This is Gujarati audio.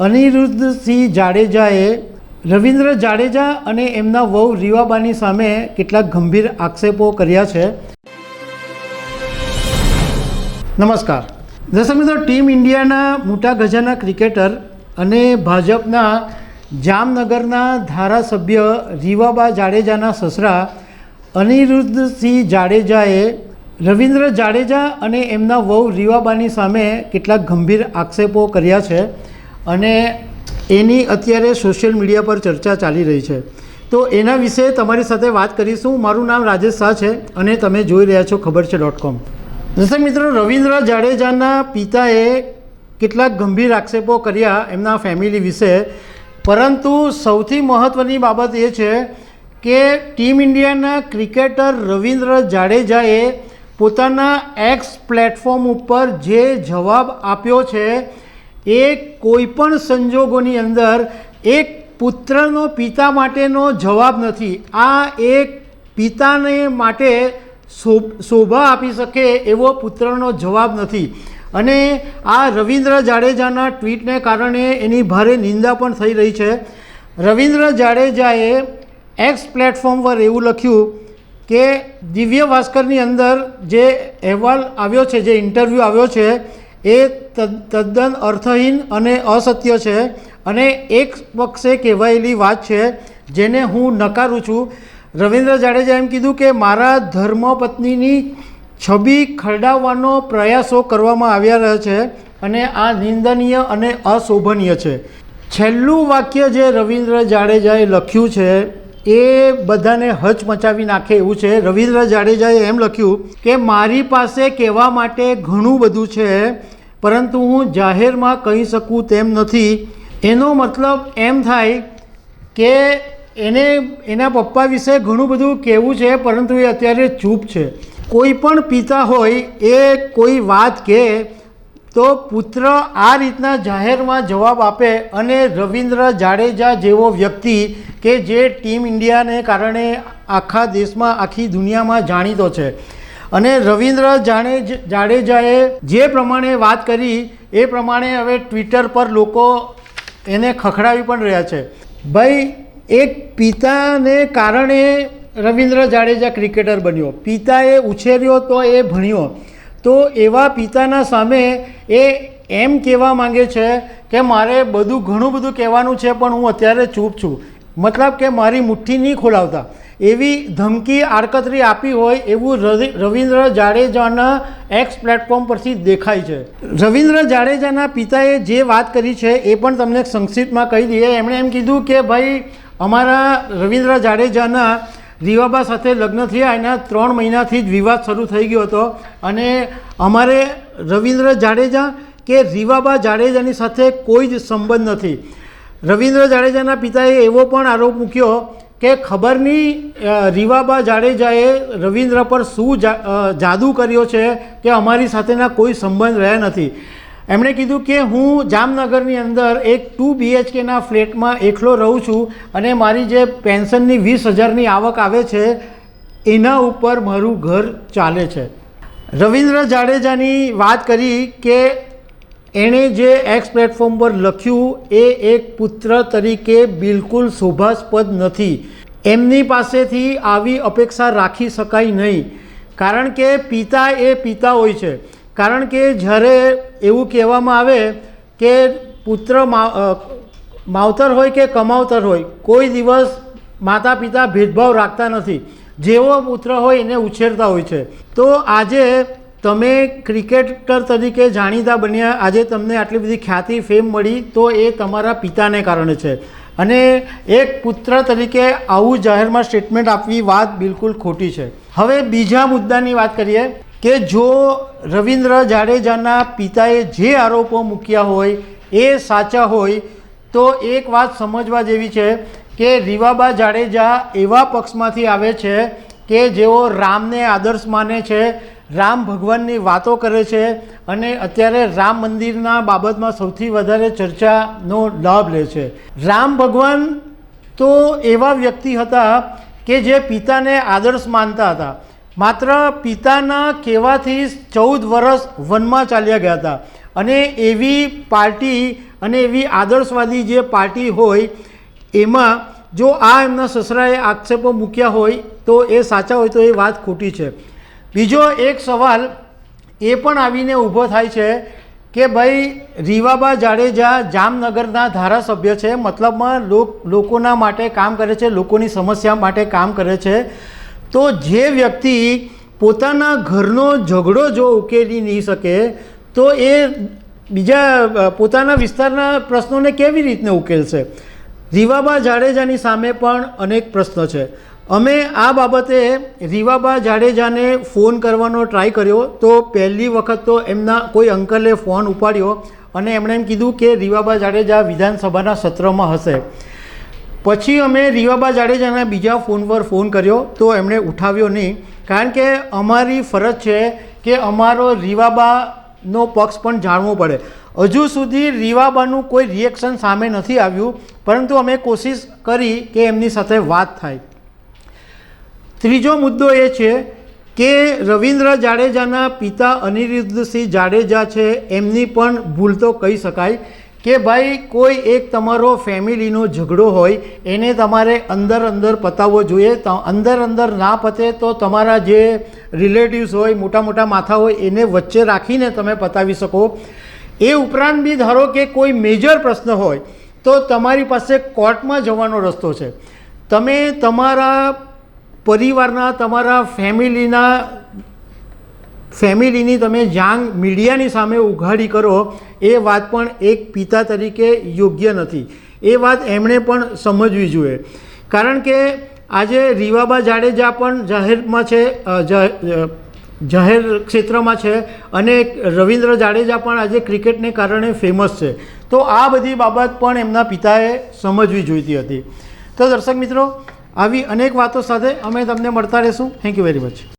અનિરુદ્ધસિંહ જાડેજાએ રવિન્દ્ર જાડેજા અને એમના વહુ રીવાબાની સામે કેટલાક ગંભીર આક્ષેપો કર્યા છે। નમસ્કાર દર્શક મિત્રો, ટીમ ઇન્ડિયાના મોટા ગજાના ક્રિકેટર અને ભાજપના જામનગરના ધારાસભ્ય રીવાબા જાડેજાના સસરા અનિરુદ્ધસિંહ જાડેજાએ રવિન્દ્ર જાડેજા અને એમના વહુ રીવાબાની સામે કેટલાક ગંભીર આક્ષેપો કર્યા છે અને એની અત્યારે સોશિયલ મીડિયા પર ચર્ચા ચાલી રહી છે। તો એના વિશે તમારી સાથે વાત કરીશું। મારું નામ રાજેશ શાહ છે અને તમે જોઈ રહ્યા છો ખબરછે.com। દર્શક મિત્રો, રવિન્દ્ર જાડેજાના પિતાએ કેટલાક ગંભીર આક્ષેપો કર્યા એમના ફેમિલી વિશે, પરંતુ સૌથી મહત્ત્વની બાબત એ છે કે ટીમ ઇન્ડિયાના ક્રિકેટર રવિન્દ્ર જાડેજાએ પોતાના એક્સ પ્લેટફોર્મ ઉપર જે જવાબ આપ્યો છે એ કોઈપણ સંજોગોની અંદર એક પુત્રનો પિતા માટેનો જવાબ નથી। આ એક પિતાને માટે શોભા આપી શકે એવો પુત્રનો જવાબ નથી અને આ રવિન્દ્ર જાડેજાના ટ્વીટને કારણે એની ભારે નિંદા પણ થઈ રહી છે। રવિન્દ્ર જાડેજાએ એક્સ પ્લેટફોર્મ પર એવું લખ્યું કે દિવ્ય ભાસ્કરની અંદર જે અહેવાલ આવ્યો છે, જે ઇન્ટરવ્યૂ આવ્યો છે એ તદ્દન અર્થહીન અને અસત્ય છે અને એક પક્ષે કહેવાયેલી વાત છે જેને હું નકારું છું। રવિન્દ્ર જાડેજાએ એમ કીધું કે મારા ધર્મપત્નીની છબી ખરડાવવાનો પ્રયાસો કરવામાં આવ્યા છે અને આ નિંદનીય અને અશોભનીય છે। છેલ્લું વાક્ય જે રવિન્દ્ર જાડેજાએ લખ્યું છે એ બધાને હચમચાવી નાખે એવું છે। રવિન્દ્ર જાડેજાએ એમ લખ્યું કે મારી પાસે કહેવા માટે ઘણું બધું છે, પરંતુ હું જાહેરમાં કહી શકું તેમ નથી। એનો મતલબ એમ થાય કે એને એના પપ્પા વિશે ઘણું બધું કહેવું છે, પરંતુ એ અત્યારે ચૂપ છે। કોઈ પણ પિતા હોય એ કોઈ વાત કહે તો પુત્ર આ રીતના જાહેરમાં જવાબ આપે અને રવિન્દ્ર જાડેજા જેવો વ્યક્તિ કે જે ટીમ ઇન્ડિયાને કારણે આખા દેશમાં, આખી દુનિયામાં જાણીતો છે અને રવિન્દ્ર જાડેજાએ જે પ્રમાણે વાત કરી એ પ્રમાણે હવે ટ્વિટર પર લોકો એને ખખડાવી પણ રહ્યા છે। ભાઈ, એક પિતાને કારણે રવિન્દ્ર જાડેજા ક્રિકેટર બન્યો, પિતાએ ઉછેર્યો તો એ ભણ્યો, તો એવા પિતાના સામે એ એમ કહેવા માંગે છે કે મારે ઘણું બધું કહેવાનું છે પણ હું અત્યારે ચૂપ છું, મતલબ કે મારી મુઠ્ઠી નહીં ખોલાવતા, એવી ધમકી આડકતરી આપી હોય એવું રવિન્દ્ર જાડેજાના એક્સ પ્લેટફોર્મ પરથી દેખાય છે। રવિન્દ્ર જાડેજાના પિતાએ જે વાત કરી છે એ પણ તમને સંક્ષિપ્તમાં કહી દઈએ। એમણે એમ કીધું કે ભાઈ, અમારા રવિન્દ્ર જાડેજાના રીવાબા સાથે લગ્ન થયા, એના 3 મહિનાથી જ વિવાદ શરૂ થઈ ગયો હતો અને અમારે રવિન્દ્ર જાડેજા કે રીવાબા જાડેજાની સાથે કોઈ જ સંબંધ નથી। રવિન્દ્ર જાડેજાના પિતાએ એવો પણ આરોપ મૂક્યો કે ખબર નહીં રીવાબા જાડેજાએ રવિન્દ્ર પર શું જાદુ કર્યો છે કે અમારી સાથેના કોઈ સંબંધ રહ્યા નથી। એમણે કીધું કે હું જામનગરની અંદર એક 2 BHKના ફ્લેટમાં એકલો રહું છું અને મારી જે પેન્શનની 20,000ની આવક આવે છે એના ઉપર મારું ઘર ચાલે છે। રવિન્દ્ર જાડેજાની વાત કરી કે એણે જે એક્સ પ્લેટફોર્મ પર લખ્યું એ એક પુત્ર તરીકે બિલકુલ શોભાસ્પદ નથી। એમની પાસેથી આવી અપેક્ષા રાખી શકાય નહીં, કારણ કે પિતા એ પિતા હોય છે। કારણ કે જ્યારે એવું કહેવામાં આવે કે પુત્ર માવતર હોય કે કમાવતર હોય, કોઈ દિવસ માતા પિતા ભેદભાવ રાખતા નથી, જેવો પુત્ર હોય એને ઉછેરતા હોય છે। તો આજે તમે ક્રિકેટર તરીકે જાણીતા બન્યા, આજે તમને આટલી બધી ખ્યાતિ, ફેમ મળી, તો એ તમારા પિતાને કારણે છે અને એક પુત્ર તરીકે આવું જાહેરમાં સ્ટેટમેન્ટ આપવી વાત બિલકુલ ખોટી છે। હવે બીજા મુદ્દાની વાત કરીએ કે જો રવિન્દ્ર જાડેજાના પિતાએ જે આરોપો મૂક્યા હોય એ સાચા હોય તો એક વાત સમજવા જેવી છે કે રીવાબા જાડેજા એવા પક્ષમાંથી આવે છે કે જેઓ રામને આદર્શ માને છે, રામ ભગવાનની વાતો કરે છે અને અત્યારે રામ મંદિરના બાબતમાં સૌથી વધારે ચર્ચાનો લાભ લે છે। રામ ભગવાન તો એવા વ્યક્તિ હતા કે જે પિતાને આદર્શ માનતા હતા, માત્ર પિતાના કહેવાથી 14 વર્ષ વનમાં ચાલ્યા ગયા હતા અને એવી પાર્ટી અને એવી આદર્શવાદી જે પાર્ટી હોય એમાં જો આ એમના સસરાએ આક્ષેપો મૂક્યા હોય તો એ સાચા હોય તો એ વાત ખોટી છે. બીજો એક સવાલ એ પણ આવીને ઊભો થાય છે કે ભાઈ રીવાબા જાડેજા જામનગરના ધારાસભ્ય છે, મતલબમાં લોકોના માટે કામ કરે છે, લોકોની સમસ્યા માટે કામ કરે છે. તો જે વ્યક્તિ પોતાના ઘરનો ઝઘડો જો ઉકેલી નહીં શકે તો એ બીજા પોતાના વિસ્તારના પ્રશ્નોને કેવી રીતને ઉકેલશે? રીવાબા જાડેજાની સામે પણ અનેક પ્રશ્નો છે. અમે આ બાબતે રીવાબા જાડેજાને ફોન કરવાનો ટ્રાય કર્યો તો પહેલી વખત તો એમના કોઈ અંકલે ફોન ઉપાડ્યો અને એમણે એમ કીધું કે રીવાબા જાડેજા વિધાનસભાના સત્રમાં હશે. પછી અમે રીવાબા જાડેજાના બીજા ફોન પર ફોન કર્યો તો એમણે ઉઠાવ્યો નહીં, કારણ કે અમારી ફરજ છે કે અમારો રીવાબાનો પક્ષ પણ જાણવો પડે. હજુ સુધી રીવાબાનું કોઈ રિએક્શન સામે નથી આવ્યું, પરંતુ અમે કોશિશ કરી કે એમની સાથે વાત થાય. ત્રીજો મુદ્દો એ છે કે રવિન્દ્ર જાડેજાના પિતા અનિરુદ્ધસિંહ જાડેજા છે, એમની પણ ભૂલ તો કહી શકાય કે ભાઈ કોઈ એક તમારો ફેમિલીનો ઝઘડો હોય એને તમારે અંદર પતાવવો જોઈએ. અંદર ના પતે તો તમારા જે રિલેટિવ્સ હોય, મોટા મોટા માથા હોય, એને વચ્ચે રાખીને તમે પતાવી શકો. એ ઉપરાંત બી ધારો કે કોઈ મેજર પ્રશ્ન હોય તો તમારી પાસે કોર્ટમાં જવાનો રસ્તો છે. તમે તમારા પરિવારના, તમારા ફેમિલીની તમે જાંગ મીડિયાની સામે ઉઘાડી કરો એ વાત પણ એક પિતા તરીકે યોગ્ય નથી. એ વાત એમણે પણ સમજવી જોઈએ, કારણ કે આજે રીવાબા જાડેજા પણ જાહેરમાં છે, જાહેર ક્ષેત્રમાં છે અને રવિન્દ્ર જાડેજા પણ આજે ક્રિકેટને કારણે ફેમસ છે. તો આ બધી બાબત પણ એમના પિતાએ સમજવી જોઈતી હતી. તો દર્શક મિત્રો, આવી અનેક વાતો સાથે અમે તમને મળતા રહીશું. Thank you very much.